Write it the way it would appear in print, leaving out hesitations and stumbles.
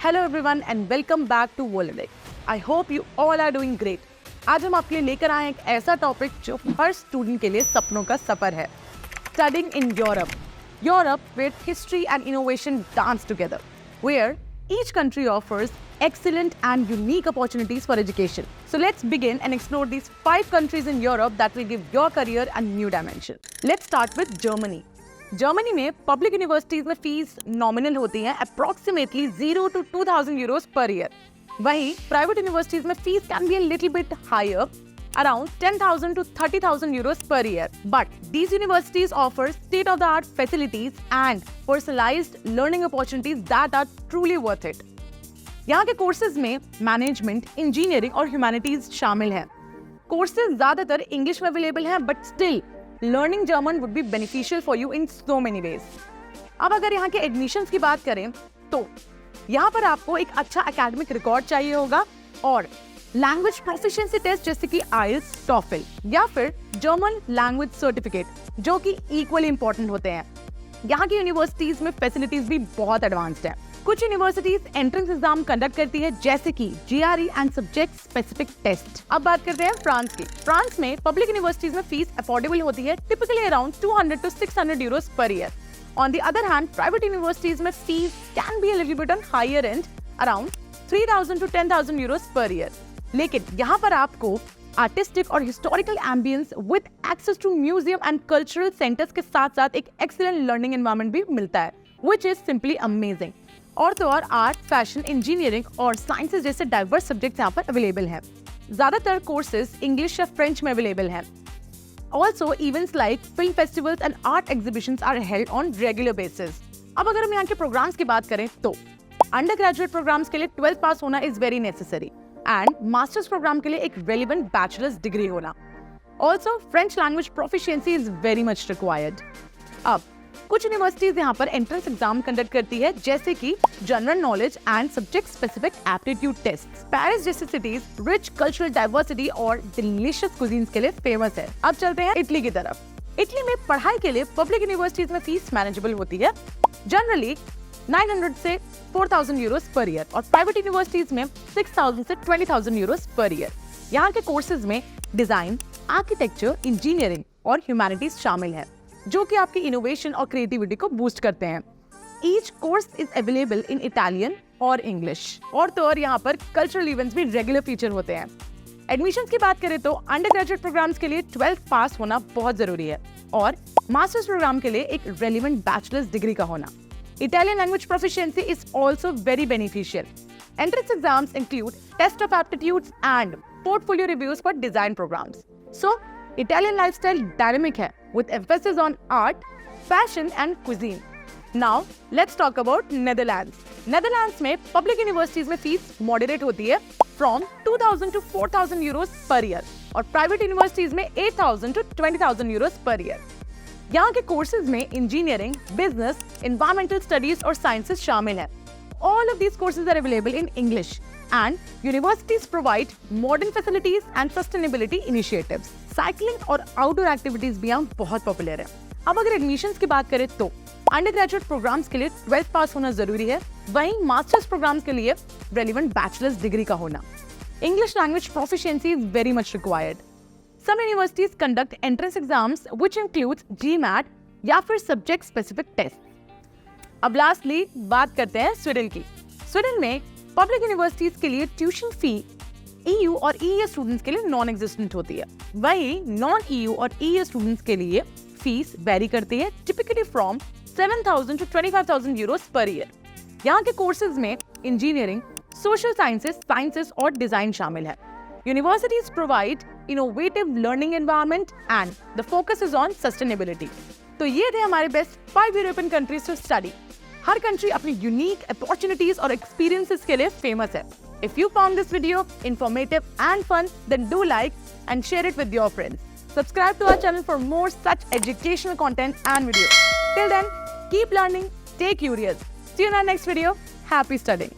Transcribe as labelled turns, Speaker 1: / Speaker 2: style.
Speaker 1: Hello everyone and welcome back to वोलेडिक। I hope you all are doing great. आज हम आपके लिए लेकर आए एक ऐसा टॉपिक जो हर स्टूडेंट के लिए सपनों का सफर है। Studying in Europe, where history and innovation dance together, where each country offers excellent and unique opportunities for education. So let's begin and explore these 5 countries in Europe that will give your career a new dimension. Let's start with Germany. Germany में public universities में फीस nominal होती है approximately 0 to 2000 euros per year. वहीं private universities में fees can be a little bit higher, around 10,000 to 30,000 euros per year. But these universities offer state-of-the-art facilities and personalized learning opportunities that are truly worth it. यहाँ के courses में management, engineering और humanities शामिल हैं। Courses ज्यादातर English में available हैं, but still learning German would be beneficial for you in so many ways. अब अगर यहाँ के एडमिशंस की बात करें तो यहाँ पर आपको एक अच्छा एकेडमिक रिकॉर्ड चाहिए होगा और लैंग्वेज प्रोफिशिएंसी टेस्ट जैसे कि आइल्स, टॉफल या फिर जर्मन लैंग्वेज सर्टिफिकेट जो कि इक्वली इंपॉर्टेंट होते हैं। यहाँ की यूनिवर्सिटीज में फैसिलिटीज भी बहुत एडवांस्ड है। कुछ यूनिवर्सिटीज एंट्रेंस एग्जाम कंडक्ट करती है जैसे कि GRE and subject specific test. अब बात करते हैं फ्रांस की। फ्रांस में पब्लिक यूनिवर्सिटीज में फीस अफोर्डेबल होती है, typically around 200 to 600 euros per year. On the other hand private universities में fees can be a little bit on higher end, around 3000 to 10,000 euros per year. लेकिन यहाँ पर आपको artistic और historical ambience with access to museum and cultural centres के साथ साथ एक एक्सीलेंट लर्निंग एनवायरनमेंट भी मिलता है, व्हिच इज सिंपली अमेजिंग। और तो और आर्ट, फैशन, इंजीनियरिंग और साइंसेज जैसे डाइवर्स सब्जेक्ट्स यहाँ पर अवेलेबल हैं। ज्यादातर कोर्सेज इंग्लिश या फ्रेंच में अवेलेबल हैं। Also events like film festivals and art exhibitions are held on regular basis. अब अगर हम यहाँ के प्रोग्राम्स की बात करें तो अंडर ग्रेजुएट प्रोग्राम्स के लिए 12th पास होना is very necessary and masters program के लिए एक रेलिवेंट बैचलर्स डिग्री होना। Also French language proficiency is very much required. अब कुछ यूनिवर्सिटीज यहाँ पर एंट्रेंस एग्जाम कंडक्ट करती है जैसे कि general knowledge and subject specific aptitude test. Paris जैसी सिटीज रिच कल्चरल डाइवर्सिटी और डिलीशियस कुजीन्स के लिए फेमस है। अब चलते हैं इटली की तरफ। इटली में पढ़ाई के लिए पब्लिक यूनिवर्सिटीज में फीस मैनेजेबल होती है, जनरली 900 से 4,000 euros पर ईयर, और प्राइवेट यूनिवर्सिटीज में 6,000 से 20,000 euros पर ईयर। यहाँ के कोर्सेज में डिजाइन, आर्किटेक्चर, इंजीनियरिंग और ह्यूमैनिटीज शामिल है जो कि आपकी इनोवेशन और क्रिएटिविटी को बूस्ट करते हैं। Each course is available in Italian और इंग्लिश, और तो और यहाँ पर कल्चरल इवेंट्स भी रेगुलर फीचर होते हैं। एडमिशन की बात करें तो अंडर ग्रेजुएट प्रोग्राम्स के लिए 12th पास होना बहुत जरूरी है और मास्टर्स प्रोग्राम के लिए एक रेलिवेंट बैचलर्स डिग्री का होना। Italian language proficiency is also very beneficial. Entrance exams include test of aptitudes and portfolio reviews for design programs. So, Italian lifestyle dynamic है with emphasis on art, fashion and cuisine. Now, let's talk about Netherlands. Netherlands में public universities में fees moderate होती है from 2,000 to 4,000 euros per year और private universities में 8,000 to 20,000 euros per year. यहाँ के courses में इंजीनियरिंग, बिजनेस, एनवायरमेंटल स्टडीज और साइंसेज शामिल हैं। All of these courses are available in English and universities provide modern facilities and sustainability initiatives. Cycling और outdoor activities भी यहाँ बहुत पॉपुलर है। अब अगर एडमिशंस की बात करें तो अंडर ग्रेजुएट प्रोग्राम्स के लिए 12th पास होना जरूरी है, वहीं मास्टर्स प्रोग्राम्स के लिए रेलिवेंट बैचलर्स डिग्री का होना। English language proficiency is very much required. Some universities conduct entrance exams which includes GMAT या फिर subject specific tests. अब लास्टली बात करते हैं स्वीडन की। स्वीडन में पब्लिक यूनिवर्सिटीज के लिए ट्यूशन फी EU और EES स्टूडेंट्स के लिए नॉन एग्जिस्टेंट होती है, वहीं नॉन EU और EES स्टूडेंट्स के लिए फीस वेरी करती है, typically from 7,000 to 25,000 euros per year. यहाँ के कोर्सेज में इंजीनियरिंग, सोशल साइंसेस और डिजाइन शामिल है। Universities provide innovative learning environment and the focus is on sustainability. तो ये थे हमारे best 5 European countries to study. हर कंट्री अपनी यूनिक अपॉर्चुनिटीज और एक्सपीरियंसेस के लिए फेमस है। If you found this video informative and fun, then do like and share it with your friends. Subscribe to our channel for more such educational content and videos. Till then, keep learning, stay curious. See you in our next video. Happy studying.